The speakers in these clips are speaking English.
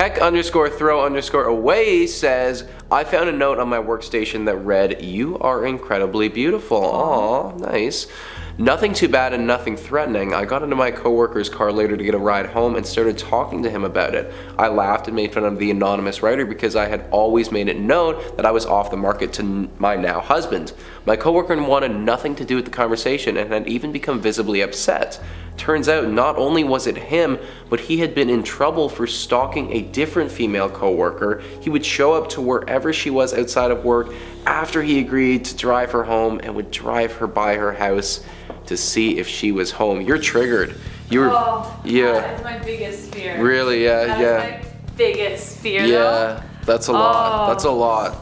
Heck_throw_away says, I found a note on my workstation that read, "You are incredibly beautiful." Aw, nice. Nothing too bad and nothing threatening. I got into my coworker's car later to get a ride home and started talking to him about it. I laughed and made fun of the anonymous writer because I had always made it known that I was off the market to my now husband. My coworker wanted nothing to do with the conversation and had even become visibly upset. Turns out not only was it him, but he had been in trouble for stalking a different female coworker. He would show up to wherever she was outside of work after he agreed to drive her home and would drive her by her house to see if she was home. You're triggered. You were, yeah. That's my biggest fear. Really, yeah, That's my biggest fear, yeah, though. that's a lot. That's a lot.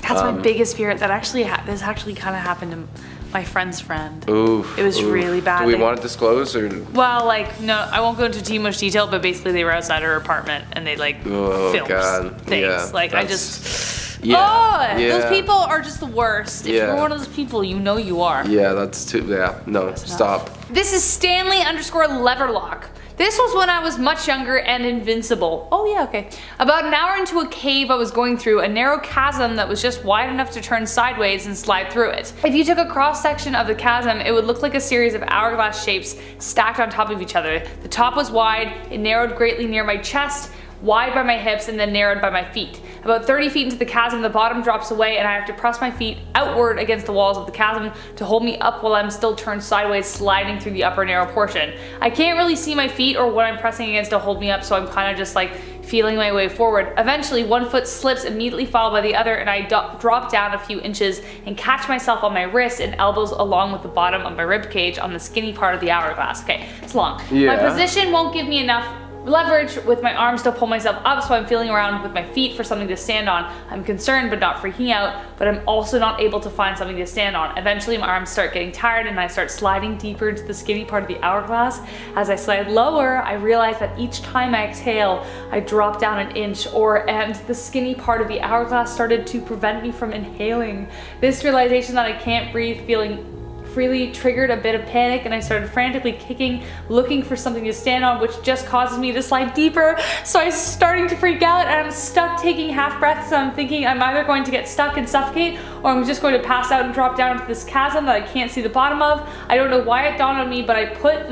That's my biggest fear. That actually, this actually kind of happened to my friend's friend. Oof. It was really bad. Do we want to disclose or? Well, like, no, I won't go into too much detail, but basically they were outside her apartment and they like filmed things. Yeah, like, I just. Yeah, Those people are just the worst. If you're one of those people, you know you are. Yeah, that's too, no, stop. This is Stanley_Leverlock. This was when I was much younger and invincible. Oh yeah, okay. About an hour into a cave I was going through, a narrow chasm that was just wide enough to turn sideways and slide through it. If you took a cross section of the chasm, it would look like a series of hourglass shapes stacked on top of each other. The top was wide, it narrowed greatly near my chest, wide by my hips, and then narrowed by my feet. About 30 feet into the chasm, the bottom drops away and I have to press my feet outward against the walls of the chasm to hold me up while I'm still turned sideways, sliding through the upper narrow portion. I can't really see my feet or what I'm pressing against to hold me up, so I'm kind of just like feeling my way forward. Eventually, one foot slips, immediately followed by the other, and I drop down a few inches and catch myself on my wrists and elbows along with the bottom of my rib cage on the skinny part of the hourglass. Okay, it's long. Yeah. My position won't give me enough leverage with my arms to pull myself up, so I'm feeling around with my feet for something to stand on. I'm concerned but not freaking out, but I'm also not able to find something to stand on. Eventually my arms start getting tired and I start sliding deeper into the skinny part of the hourglass. As I slide lower, I realize that each time I exhale, I drop down an inch, and the skinny part of the hourglass started to prevent me from inhaling. This realization that I can't breathe, feeling freely triggered a bit of panic, and I started frantically kicking, looking for something to stand on, which just causes me to slide deeper. So I'm starting to freak out and I'm stuck taking half breaths, so I'm thinking I'm either going to get stuck and suffocate or I'm just going to pass out and drop down into this chasm that I can't see the bottom of. I don't know why it dawned on me, but I put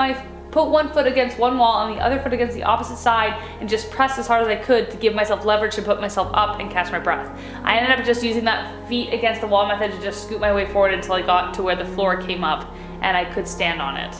one foot against one wall and the other foot against the opposite side and just pressed as hard as I could to give myself leverage to put myself up and catch my breath. I ended up just using that feet against the wall method to just scoot my way forward until I got to where the floor came up and I could stand on it.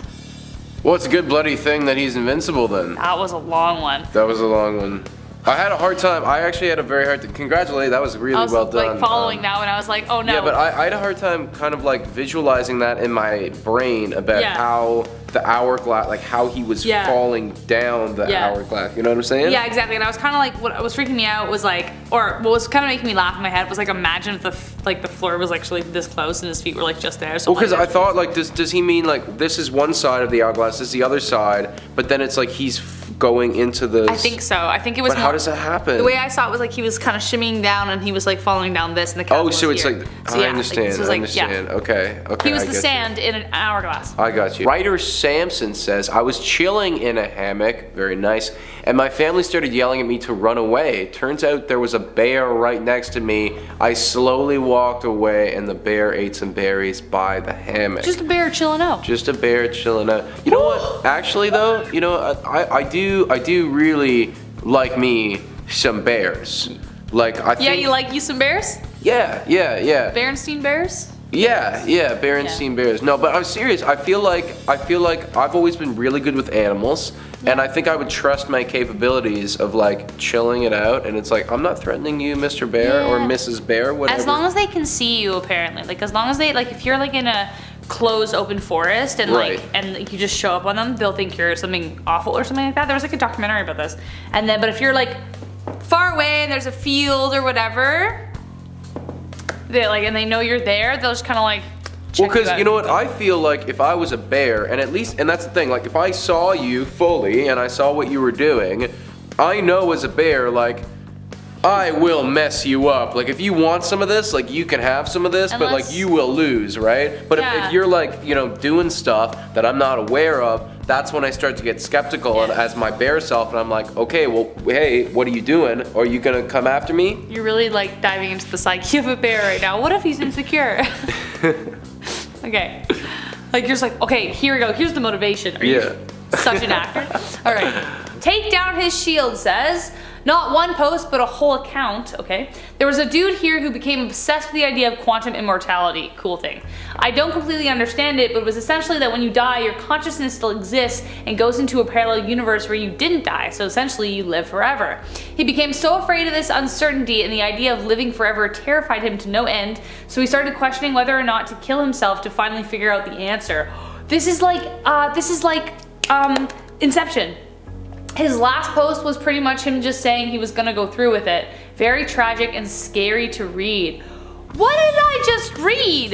Well, it's a good bloody thing that he's invincible then. That was a long one. That was a long one. I had a hard time. I actually had a very hard time. Congratulate, that was really well done. I was like following that one. I was like, oh no. Yeah, but I had a hard time kind of like visualizing that in my brain about how the hourglass, like how he was falling down the hourglass. You know what I'm saying? Yeah, exactly. And I was kind of like, what was freaking me out was like, or what was kind of making me laugh in my head was like, imagine if the floor was actually this close and his feet were like just there. So well, because I thought like, does he mean like this is one side of the hourglass, this is the other side, but then it's like he's going into the. I think so. I think it was. But how does that happen? The way I saw it was like he was kind of shimmying down and he was like falling down this, and the chasm so it's here. like So, I understand. Like, I understand. Okay. He was the sand in an hourglass. I got you. Writer Samson says, I was chilling in a hammock, very nice, and my family started yelling at me to run away. Turns out there was a bear right next to me. I slowly walked away and the bear ate some berries by the hammock. Just a bear chilling out. Just a bear chilling out. You know what? Actually though, you know, I do really like me some bears. Like I think. Yeah, you like you some bears? Yeah. Berenstein bears? Yeah, Berenstein bears. No, but I'm serious. I feel like I've always been really good with animals, and I think I would trust my capabilities of like chilling it out. And it's like, I'm not threatening you, Mr. Bear or Mrs. Bear, whatever. As long as they can see you, apparently. Like as long as they if you're like in a closed open forest and you just show up on them, they'll think you're something awful or something like that. There was like a documentary about this. And then, but if you're like far away and there's a field or whatever. They know you're there, they'll just kind of like check. Well, because you know what, I feel like if I was a bear, and that's the thing, like if I saw you fully and I saw what you were doing, I know as a bear, like, I will mess you up. Like if you want some of this, like you can have some of this, but like you will lose, right? But if you're like, you know, doing stuff that I'm not aware of, that's when I start to get skeptical and as my bear self, and I'm like, okay, well, hey, what are you doing? Are you gonna come after me? You're really like diving into the psyche of a bear right now. What if he's insecure? Okay. Like you're just like, okay, here we go. Here's the motivation. Are you such an actor? All right. Take down his shield says, not one post, but a whole account, okay? There was a dude here who became obsessed with the idea of quantum immortality. Cool thing. I don't completely understand it, but it was essentially that when you die, your consciousness still exists and goes into a parallel universe where you didn't die, so essentially you live forever. He became so afraid of this uncertainty, and the idea of living forever terrified him to no end, so he started questioning whether or not to kill himself to finally figure out the answer. This is like Inception. His last post was pretty much him just saying he was gonna go through with it. Very tragic and scary to read. What did I just read?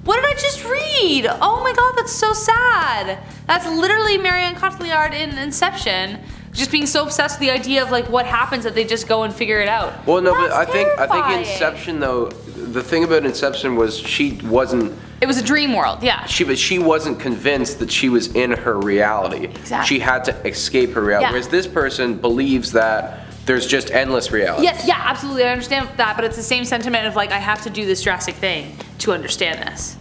What did I just read? Oh my god, that's so sad. That's literally Marion Cotillard in Inception. Just being so obsessed with the idea of like what happens that they just go and figure it out. Well, no, that's but I think terrifying. Inception though, the thing about Inception was she wasn't. It was a dream world, yeah. She wasn't convinced that she was in her reality. Exactly. She had to escape her reality. Yeah. Whereas this person believes that there's just endless reality. Yes, yeah, absolutely, I understand that, but it's the same sentiment of like, I have to do this drastic thing to understand this.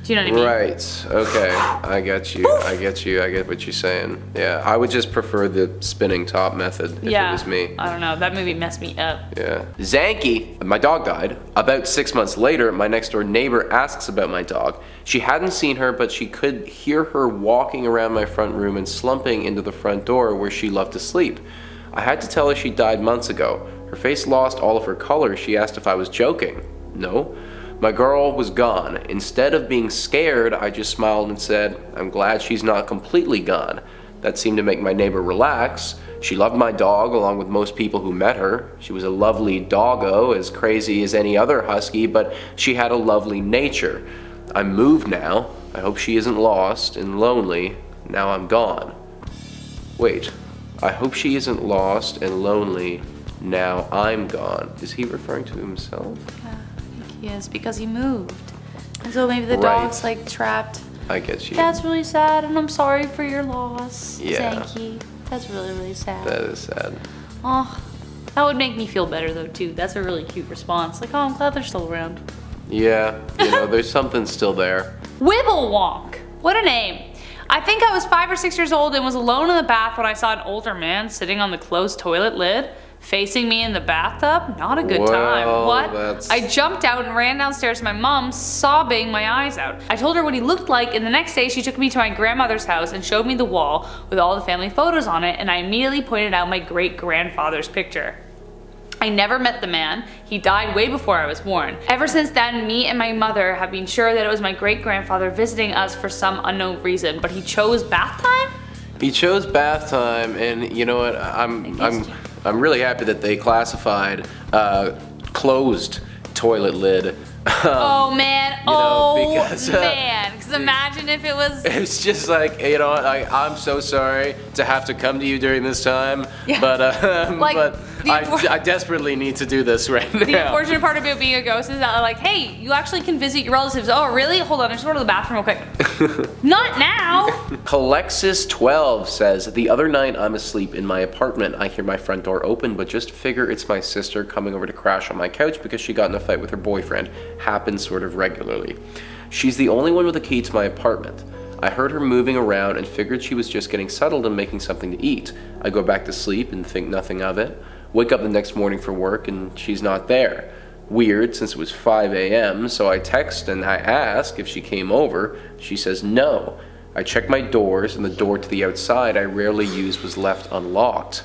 Do you know what I mean? Right, okay, I get you, I get what you're saying. Yeah, I would just prefer the spinning top method if it was me. I don't know, that movie messed me up. Yeah. Zanky, my dog died. About 6 months later, my next door neighbor asks about my dog. She hadn't seen her, but she could hear her walking around my front room and slumping into the front door where she loved to sleep. I had to tell her she died months ago. Her face lost all of her color. She asked if I was joking. No. My girl was gone. Instead of being scared, I just smiled and said, I'm glad she's not completely gone. That seemed to make my neighbor relax. She loved my dog along with most people who met her. She was a lovely doggo, as crazy as any other husky, but she had a lovely nature. I'm moved now. I hope she isn't lost and lonely. Now I'm gone. Wait, I hope she isn't lost and lonely. Now I'm gone. Is he referring to himself? Yes, because he moved. And so maybe the dog's like trapped. I get you. That's really sad, and I'm sorry for your loss, Yeah. Zanky. That's really, really sad. That is sad. Oh, that would make me feel better though too. That's a really cute response. Like, oh, I'm glad they're still around. Yeah, you know, there's something still there. Wibblewonk. What a name. I think I was 5 or 6 years old and was alone in the bath when I saw an older man sitting on the closed toilet lid, facing me in the bathtub. Not a good time. What? I jumped out and ran downstairs to my mom, sobbing my eyes out. I told her what he looked like, and the next day she took me to my grandmother's house and showed me the wall with all the family photos on it, and I immediately pointed out my great-grandfather's picture. I never met the man. He died way before I was born. Ever since then, me and my mother have been sure that it was my great-grandfather visiting us for some unknown reason, but he chose bath time? He chose bath time, and you know what? I'm really happy that they classified closed toilet lid. Oh man, because imagine if it was... It's just like, you know, I'm so sorry to have to come to you during this time, but I desperately need to do this right now. The unfortunate part about being a ghost is that like, hey, you actually can visit your relatives. Oh really? Hold on, I just go to the bathroom real quick. Not now! Alexis12 says, the other night I'm asleep in my apartment. I hear my front door open, but just figure it's my sister coming over to crash on my couch because she got in a fight with her boyfriend. Happens sort of regularly. She's the only one with a key to my apartment. I heard her moving around and figured she was just getting settled and making something to eat. I go back to sleep and think nothing of it. Wake up the next morning for work and she's not there. Weird, since it was 5 a.m., so I text and I ask if she came over. She says no. I check my doors and the door to the outside I rarely use was left unlocked.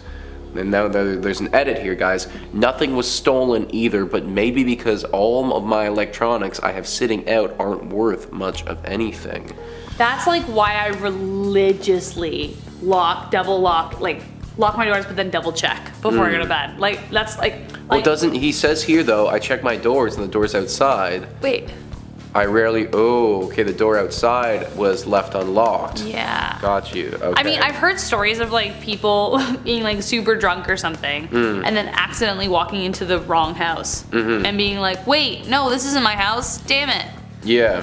And now there's an edit here, guys. Nothing was stolen either, but maybe because all of my electronics I have sitting out aren't worth much of anything. That's like why I religiously double lock my doors, but then double check before I go to bed. Like, that's like... Well, doesn't, he says here though, I check my doors and the door's outside. Wait. I rarely, okay, the door outside was left unlocked. Yeah. Got you, okay. I mean, I've heard stories of like people being like super drunk or something and then accidentally walking into the wrong house and being like, wait, no, this isn't my house, damn it. Yeah.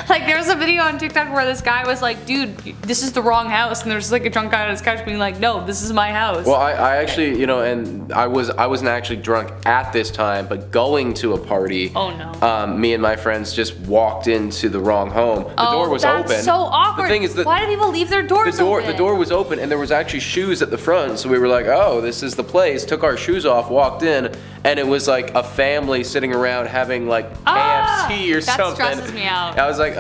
Like there was a video on TikTok where this guy was like, dude, this is the wrong house, and there's like a drunk guy on his couch being like, no, this is my house. Well, I actually, you know, and I wasn't actually drunk at this time, but going to a party. Oh no. Me and my friends just walked into the wrong home. The door was that's open. so awkward. The thing is that why do people leave their doors open? The door was open, and there was actually shoes at the front. So we were like, oh, this is the place. Took our shoes off, walked in, and it was like a family sitting around having like KFC or something. That stresses me out. I was like,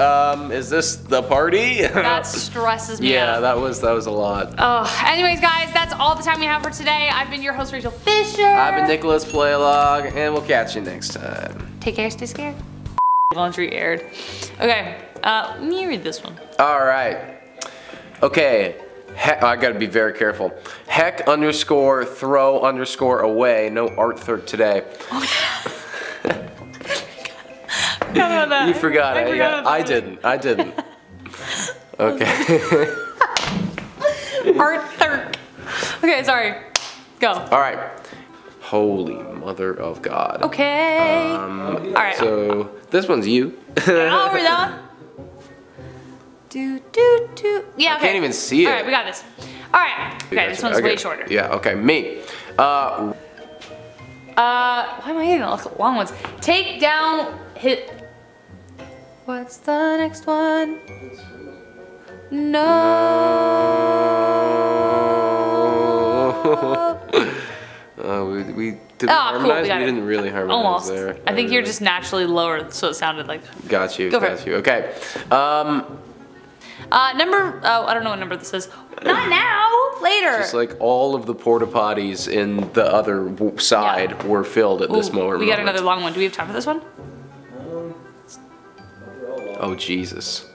is this the party? That stresses me out. Yeah, that was a lot. Oh, anyways, guys, that's all the time we have for today. I've been your host, Rachel Fisher. I've been Nicholas Playlog, and we'll catch you next time. Take care, stay scared. Laundry aired. Okay, let me read this one. All right. Okay. I gotta be very careful. Heck _ throw _ away. No art today. Forgot about that. You forgot it. Yeah, I didn't. Okay. Art. Okay, sorry. Go. All right. Holy mother of God. Okay. All right. So this one's you. Oh, we're done. Yeah, okay. I can't even see it. All right, we got this. All right. Okay, this one's way shorter. Yeah. Okay. Me. Why am I getting all long ones? Take down, hit. What's the next one? No. We didn't harmonize. Cool, we didn't really harmonize almost. there. I think you're just naturally lower, so it sounded like. Got you. Got you. Okay. Number. Oh, I don't know what number this is. Not now. Later. Just like all of the porta potties in the other side were filled at this moment. We got another long one. Do we have time for this one? Oh Jesus.